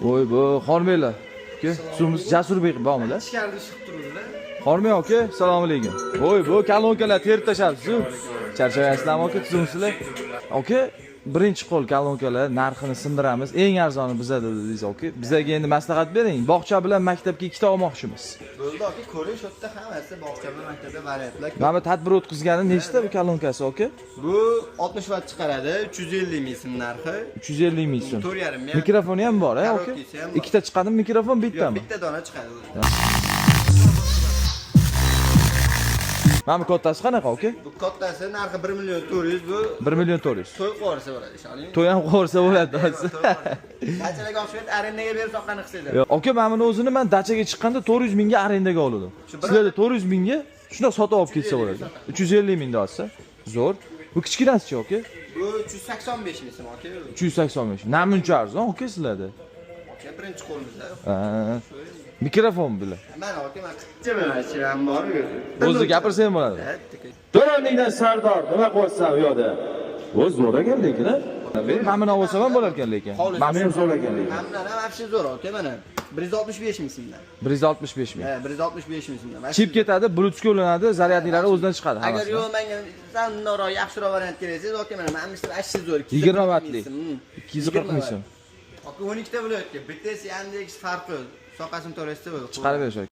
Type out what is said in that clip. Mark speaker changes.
Speaker 1: Voy bu xormanglar. Aka, suvimiz Jasurbek bormi-da?
Speaker 2: Ichkarida chiqib turdi-da.
Speaker 1: Xormang aka, assalomu alaykum. Voy bu kalonkalar terib tashabsiz-ku. Charchaysizlarmi aka, tuzumsizlar? Aka, birinchi qo'l kalonkalar narxini sindiramiz. Eng arzoni bizada dedingiz aka. Bizga endi maslahat bering. Bog'cha bilan maktabga ikkita olmoqchimiz.
Speaker 2: Bo'ldi aka, ko'rish o'tda hammasi bog'cha bilan maktabda variantlar.
Speaker 1: Mana bu tadbir o'tkazgani nechta bu kalonkasi aka?
Speaker 2: Bu 60 watt chiqaradi, 350 ming so'm narxi.
Speaker 1: 350 ming so'm.
Speaker 2: 4,5 ming.
Speaker 1: Mikrofoni ham bor, aka?
Speaker 2: Karaokesi ham bor.
Speaker 1: Ikkita chiqadimi mikrofon, bittami?
Speaker 2: Bitta dona chiqadi.
Speaker 1: Mana bu kattasi qanaqa aka?
Speaker 2: Bu kattasi narxi 1 million 400, bu
Speaker 1: 1 million 400.
Speaker 2: to'y qo'rsa bo'ladi, ishoning.
Speaker 1: To'y ham qo'rsa bo'ladi.
Speaker 2: Dachalarga olib arendaga berib soqqani qilsanglar.
Speaker 1: Yo'q, aka, mana buni o'zini men dachaga chiqqanda 400 mingga arendaga oldim. Sizlarda 400 mingga shunday sotib olib ketsa bo'ladi. 350 ming deyapsiz. Zo'r. Bu kichkinasi-chi aka?
Speaker 2: Bu 385 ming so'm aka.
Speaker 1: 385. Namuncha arzon aka sizlarda.
Speaker 2: Aka birinchi qo'limizda.
Speaker 1: Ha. Mikrofon bilan.
Speaker 2: Mana aka, men qitcha bilan ham bor-ku.
Speaker 1: O'zi gapirsang bo'ladi. To'ramlikdan Sardor nima qo'ysam u yoqda. O'z zo'r ekan lekin, ha? Mamini olsam ham bo'lar ekan lekin. Mami ham zo'r ekan lekin.
Speaker 2: Hamlar ham вообще zo'r aka, mana 165 ming so'mdan.
Speaker 1: 165 ming.
Speaker 2: 165 ming so'mdan.
Speaker 1: Chip ketadi, bluetoothga ulanadi, zaryadlari o'zidan chiqadi
Speaker 2: Agar
Speaker 1: hammasi.
Speaker 2: yo'q menga sandoroq, yaxshiroq variant keraksa, aka mana mamisi вообще zo'r.
Speaker 1: 20 wattlik. 240 ming so'm.
Speaker 2: Aka 12 ta viloyatga, bittasi Yandex farqi. Soqasini to'laysiz bo'ladi.
Speaker 1: Chiqarib berish.